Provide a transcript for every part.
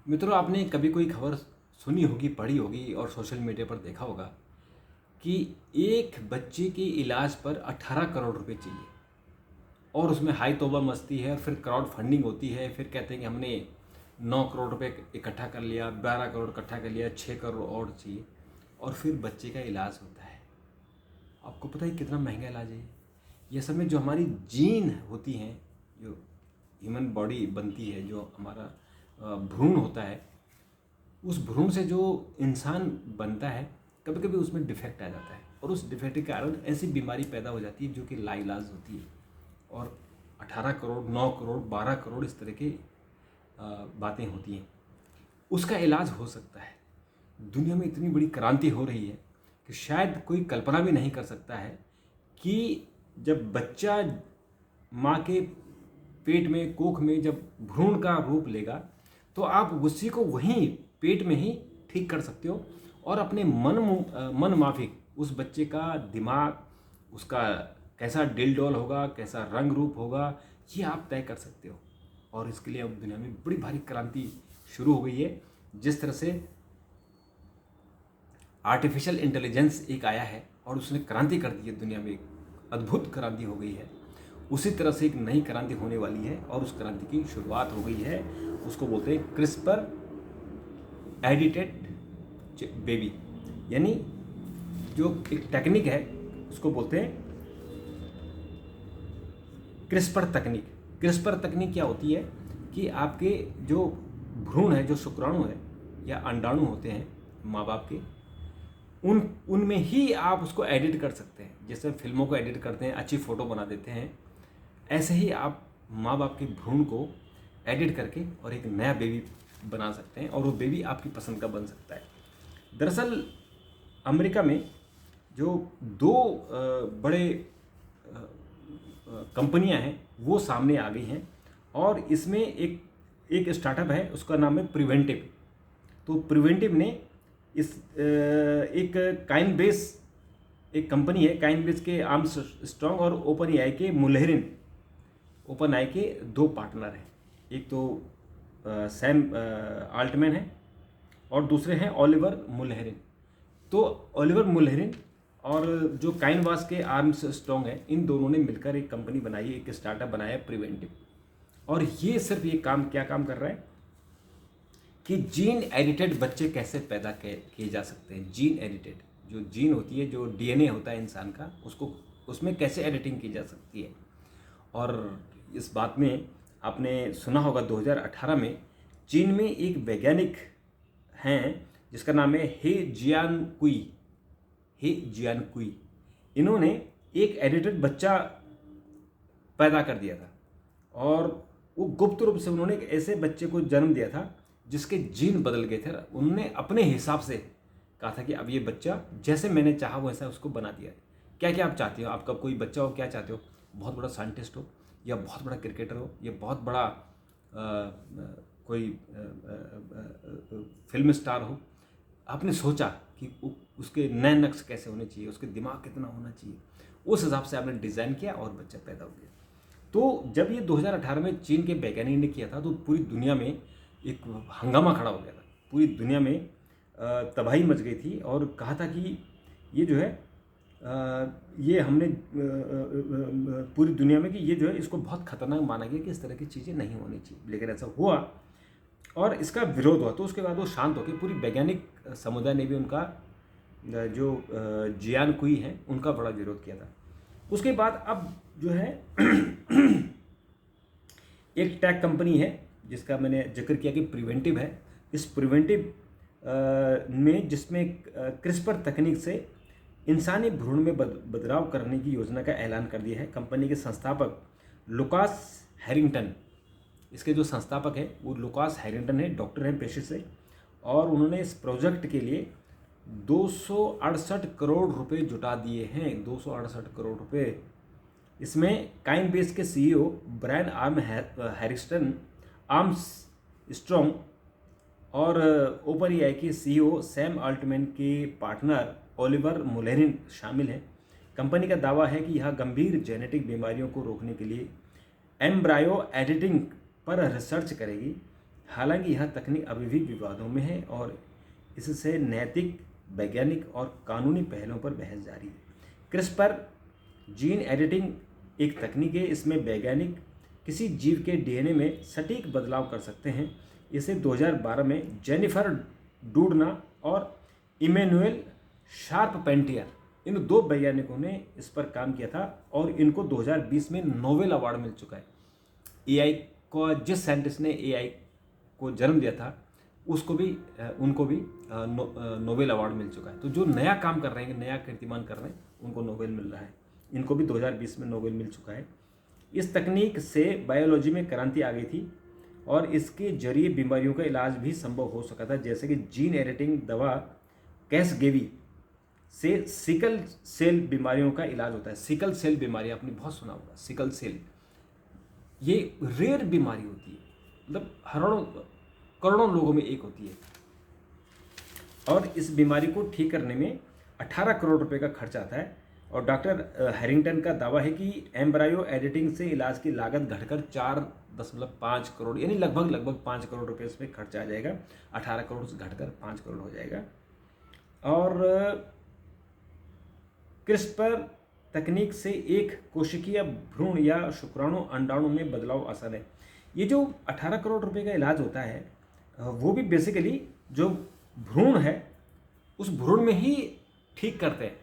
मित्रों, आपने कभी कोई खबर सुनी होगी, पढ़ी होगी और सोशल मीडिया पर देखा होगा कि एक बच्चे के इलाज पर 18 करोड़ रुपए चाहिए और उसमें हाई तौबा मस्ती है। फिर क्राउड फंडिंग होती है, फिर कहते हैं कि हमने 9 करोड़ रुपए इकट्ठा कर लिया, 12 करोड़ इकट्ठा कर लिया, 6 करोड़ और चाहिए और फिर बच्चे का इलाज होता है। आपको पता है कितना महंगा इलाज है ये सब में जो हमारी जीन होती हैं, जो ह्यूमन बॉडी बनती है, जो हमारा भ्रूण होता है, उस भ्रूण से जो इंसान बनता है कभी कभी उसमें डिफेक्ट आ जाता है और उस डिफेक्ट के कारण ऐसी बीमारी पैदा हो जाती है जो कि लाइलाज होती है। और 18 करोड़, 9 करोड़, 12 करोड़ इस तरह की बातें होती हैं। उसका इलाज हो सकता है। दुनिया में इतनी बड़ी क्रांति हो रही है कि शायद कोई कल्पना भी नहीं कर सकता है कि जब बच्चा माँ के पेट में, कोख में जब भ्रूण का रूप लेगा तो आप उसी को वहीं पेट में ही ठीक कर सकते हो और अपने मन माफिक उस बच्चे का दिमाग, उसका कैसा डिल डॉल होगा, कैसा रंग रूप होगा, ये आप तय कर सकते हो। और इसके लिए अब दुनिया में बड़ी भारी क्रांति शुरू हो गई है। जिस तरह से आर्टिफिशियल इंटेलिजेंस एक आया है और उसने क्रांति कर दी है, दुनिया में एक अद्भुत क्रांति हो गई है, उसी तरह से एक नई क्रांति होने वाली है और उस क्रांति की शुरुआत हो गई है। उसको बोलते हैं क्रिस्पर एडिटेड बेबी, यानी जो एक टेक्निक है उसको बोलते हैं क्रिस्पर तकनीक। क्रिस्पर तकनीक क्या होती है कि आपके जो भ्रूण है, जो शुक्राणु है या अंडाणु होते हैं माँ बाप के, उनमें ही आप उसको एडिट कर सकते हैं। जैसे फिल्मों को एडिट करते हैं, अच्छी फ़ोटो बना देते हैं, ऐसे ही आप माँ बाप के भ्रूण को एडिट करके और एक नया बेबी बना सकते हैं और वो बेबी आपकी पसंद का बन सकता है। दरअसल अमेरिका में जो दो बड़े कंपनियां हैं वो सामने आ गई हैं और इसमें एक स्टार्टअप है, उसका नाम है प्रिवेंटिव। तो प्रिवेंटिव ने इस एक काइनबेस, एक कंपनी है काइनबेस के आर्मस्ट्रॉन्ग और ओपन एआई के मुल्हेरिन, ओपन आई के दो पार्टनर हैं। एक तो सैम आल्टमैन है और दूसरे हैं ओलिवर मुल्हेरिन। तो ओलिवर मुल्हेरिन और जो काइनवास के आर्मस्ट्रॉन्ग है, इन दोनों ने मिलकर एक कंपनी बनाई है, एक स्टार्टअप बनाया है प्रिवेंटिव। और ये सिर्फ ये क्या काम कर रहा है कि जीन एडिटेड बच्चे कैसे पैदा किए जा सकते हैं। जीन एडिटेड, जो जीन होती है, जो डीएनए होता है इंसान का, उसको उसमें कैसे एडिटिंग की जा सकती है। और इस बात में आपने सुना होगा 2018 में चीन में एक वैज्ञानिक हैं जिसका नाम है हे जियानकुई। इन्होंने एक एडिटेड बच्चा पैदा कर दिया था और वो गुप्त रूप से उन्होंने एक ऐसे बच्चे को जन्म दिया था जिसके जीन बदल गए थे। उन्होंने अपने हिसाब से कहा था कि अब ये बच्चा जैसे मैंने चाहा वैसा उसको बना दिया है। क्या क्या आप चाहते हो, आपका कोई बच्चा हो, क्या चाहते हो? बहुत बड़ा साइंटिस्ट हो, या बहुत बड़ा क्रिकेटर हो, या बहुत बड़ा कोई फिल्म स्टार हो। आपने सोचा कि उसके नए नक्श कैसे होने चाहिए, उसके दिमाग कितना होना चाहिए, उस हिसाब से आपने डिज़ाइन किया और बच्चा पैदा हो गया। तो जब ये 2018 में चीन के वैज्ञानिक ने किया था तो पूरी दुनिया में एक हंगामा खड़ा हो गया था। पूरी दुनिया में तबाही मच गई थी और कहा था कि ये जो है ये हमने पूरी दुनिया में कि ये जो है इसको बहुत खतरनाक माना गया कि इस तरह की चीज़ें नहीं होनी चाहिए। लेकिन ऐसा हुआ और इसका विरोध हुआ। तो उसके बाद वो शांत हो गए। पूरी वैज्ञानिक समुदाय ने भी उनका जो जियानकुई हैं उनका बड़ा विरोध किया था। उसके बाद अब जो है एक टेक कंपनी है जिसका मैंने जिक्र किया कि प्रिवेंटिव है। इस प्रिवेंटिव में जिसमें क्रिस्पर तकनीक से इंसानी भ्रूण में बदलाव करने की योजना का ऐलान कर दिया है। कंपनी के संस्थापक लुकास हैरिंगटन, इसके जो संस्थापक है वो लुकास हैरिंगटन है, डॉक्टर हैं पेशे से, और उन्होंने इस प्रोजेक्ट के लिए 268 करोड़ रुपए जुटा दिए हैं। 268 करोड़ रुपए। इसमें काइनबेस के सीईओ ब्रायन आर्म्स स्ट्रॉन्ग और ओपन एआई के सीईओ सैम आल्टमैन के पार्टनर ओलिवर मुल्हेरिन शामिल हैं। कंपनी का दावा है कि यह गंभीर जेनेटिक बीमारियों को रोकने के लिए एम्ब्रायो एडिटिंग पर रिसर्च करेगी। हालांकि यह तकनीक अभी भी विवादों में है और इससे नैतिक, वैज्ञानिक और कानूनी पहलुओं पर बहस जारी है। क्रिस्पर जीन एडिटिंग एक तकनीक है। इसमें वैज्ञानिक किसी जीव के डीएनए में सटीक बदलाव कर सकते हैं। इसे 2012 में जेनिफर डूडना और इमैनुअल शार्पपेंटियर, इन 2 वैज्ञानिकों ने इस पर काम किया था और इनको 2020 में नोबेल अवार्ड मिल चुका है। एआई को, जिस साइंटिस्ट ने एआई को जन्म दिया था उनको भी नोबेल अवार्ड मिल चुका है। तो जो नया काम कर रहे हैं, नया कीर्तिमान कर रहे हैं, उनको नोबेल मिल रहा है। इनको भी 2020 में नोबेल मिल चुका है। इस तकनीक से बायोलॉजी में क्रांति आ गई थी और इसके जरिए बीमारियों का इलाज भी संभव हो सका था, जैसे कि जीन एडिटिंग दवा कैसगेवी से सिकल सेल बीमारियों का इलाज होता है। सिकल सेल बीमारी आपने बहुत सुना होगा। सिकल सेल ये रेयर बीमारी होती है, मतलब करोड़ों लोगों में एक होती है और इस बीमारी को ठीक करने में 18 करोड़ रुपए का खर्च आता है। और डॉक्टर हैरिंगटन का दावा है कि एम्ब्रायो एडिटिंग से इलाज की लागत घटकर 4.5 करोड़, यानी लगभग 5 करोड़ रुपए इसमें खर्च आ जाएगा। 18 करोड़ से घटकर 5 करोड़ हो जाएगा। और क्रिस्पर तकनीक से एक कोशिकीय भ्रूण या शुक्राणु अंडाणु में बदलाव आसान है। ये जो 18 करोड़ रुपए का इलाज होता है वो भी बेसिकली जो भ्रूण है उस भ्रूण में ही ठीक करते हैं।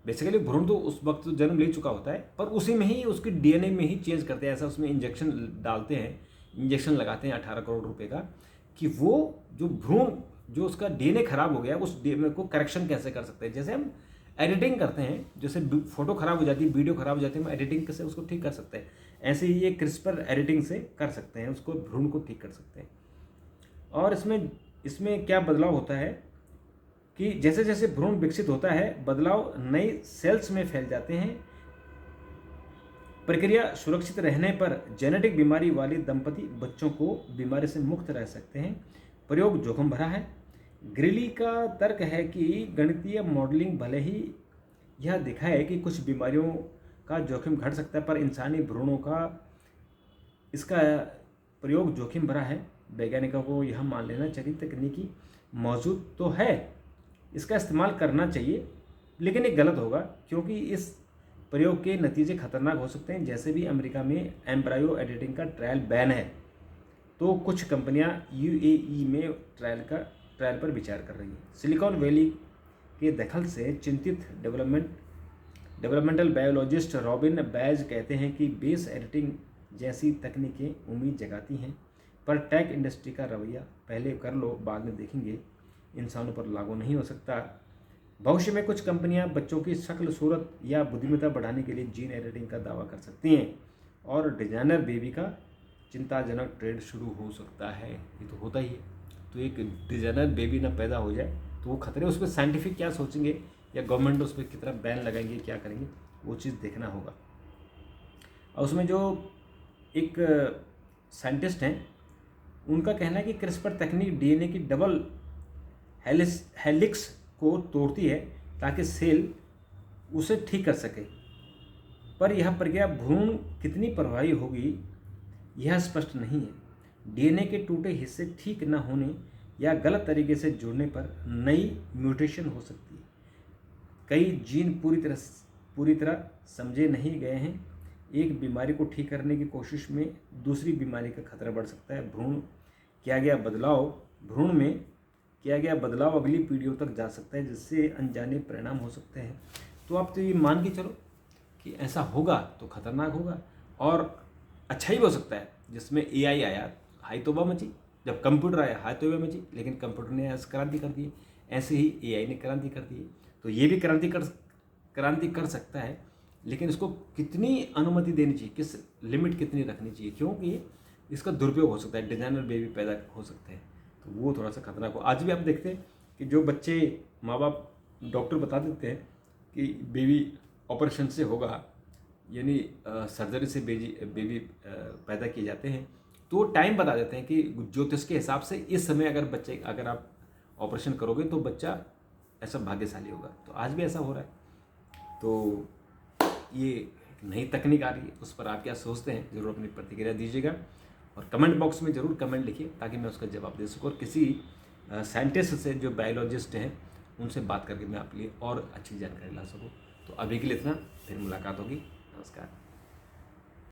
बेसिकली भ्रूण तो उस वक्त जन्म ले चुका होता है, पर उसी में ही उसकी डीएनए में ही चेंज करते हैं। ऐसा उसमें इंजेक्शन डालते हैं, इंजेक्शन लगाते हैं 18 करोड़ रुपए का, कि वो जो भ्रूण, जो उसका डीएनए खराब हो गया, उस डीएनए को करेक्शन कैसे कर सकते हैं। जैसे हम एडिटिंग करते हैं, जैसे फोटो खराब हो जाती है, वीडियो खराब हो जाती है, हम एडिटिंग से उसको ठीक कर सकते हैं। ऐसे ही ये क्रिस्पर एडिटिंग से कर सकते हैं, उसको भ्रूण को ठीक कर सकते हैं। और इसमें क्या बदलाव होता है कि जैसे जैसे भ्रूण विकसित होता है, बदलाव नए सेल्स में फैल जाते हैं। प्रक्रिया सुरक्षित रहने पर जेनेटिक बीमारी वाली दंपति बच्चों को बीमारी से मुक्त रह सकते हैं। प्रयोग जोखिम भरा है। ग्रिली का तर्क है कि गणितीय मॉडलिंग भले ही यह दिखाए कि कुछ बीमारियों का जोखिम घट सकता है, पर इंसानी भ्रूणों का इसका प्रयोग जोखिम भरा है। वैज्ञानिकों को यह मान लेना चाहिए तकनीकी मौजूद तो है, इसका इस्तेमाल करना चाहिए, लेकिन ये गलत होगा क्योंकि इस प्रयोग के नतीजे खतरनाक हो सकते हैं। जैसे भी अमेरिका में एम्ब्रायो एडिटिंग का ट्रायल बैन है, तो कुछ कंपनियां यूएई में ट्रायल पर विचार कर रही हैं। सिलिकॉन वैली के दखल से चिंतित डेवलपमेंटल बायोलॉजिस्ट रॉबिन बैज कहते हैं कि बेस एडिटिंग जैसी तकनीकें उम्मीद जगाती हैं, पर टेक इंडस्ट्री का रवैया पहले कर लो बाद में देखेंगे इंसानों पर लागू नहीं हो सकता। भविष्य में कुछ कंपनियां बच्चों की शक्ल, सूरत या बुद्धिमत्ता बढ़ाने के लिए जीन एडिटिंग का दावा कर सकती हैं और डिजाइनर बेबी का चिंताजनक ट्रेंड शुरू हो सकता है। ये तो होता ही है। तो एक डिजाइनर बेबी ना पैदा हो जाए तो वो खतरे, उस पर साइंटिफिक क्या सोचेंगे या गवर्नमेंट उस पर कितना बैन लगाएंगे, क्या करेंगे, वो चीज़ देखना होगा। और उसमें जो एक साइंटिस्ट हैं उनका कहना है कि क्रिस्पर तकनीक डीएनए की डबल हेलिक्स को तोड़ती है ताकि सेल उसे ठीक कर सके, पर यह प्रक्रिया भ्रूण कितनी प्रभावी होगी यह स्पष्ट नहीं है। डीएनए के टूटे हिस्से ठीक न होने या गलत तरीके से जुड़ने पर नई म्यूटेशन हो सकती है। कई जीन पूरी तरह समझे नहीं गए हैं। एक बीमारी को ठीक करने की कोशिश में दूसरी बीमारी का खतरा बढ़ सकता है। भ्रूण में किया गया बदलाव अगली पीढ़ियों तक जा सकता है, जिससे अनजाने परिणाम हो सकते हैं। तो आप तो ये मान के चलो कि ऐसा होगा तो खतरनाक होगा और अच्छा ही हो सकता है। जिसमें एआई आया, हाई तौबा मची। जब कंप्यूटर आया, हाई तौबा मची, लेकिन कंप्यूटर ने क्रांति कर दी। ऐसे ही एआई ने क्रांति कर दी। तो ये भी क्रांति कर सकता है, लेकिन इसको कितनी अनुमति देनी चाहिए, किस लिमिट कितनी रखनी चाहिए, क्योंकि इसका दुरुपयोग हो सकता है। डिजाइनर बेबी पैदा हो सकते हैं, तो वो थोड़ा सा खतरनाक हो। आज भी आप देखते हैं कि जो बच्चे, माँ बाप, डॉक्टर बता देते हैं कि बेबी ऑपरेशन से होगा, यानी सर्जरी से बेबी पैदा किए जाते हैं, तो टाइम बता देते हैं कि ज्योतिष के हिसाब से इस समय अगर आप ऑपरेशन करोगे तो बच्चा ऐसा भाग्यशाली होगा। तो आज भी ऐसा हो रहा है। तो ये एक नई तकनीक आ रही है, उस पर आप क्या सोचते हैं, ज़रूर अपनी प्रतिक्रिया दीजिएगा। और कमेंट बॉक्स में ज़रूर कमेंट लिखिए ताकि मैं उसका जवाब दे सकूँ और किसी साइंटिस्ट से जो बायोलॉजिस्ट हैं उनसे बात करके मैं आपके लिए और अच्छी जानकारी ला सकूँ। तो अभी के लिए इतना, फिर मुलाकात होगी। नमस्कार।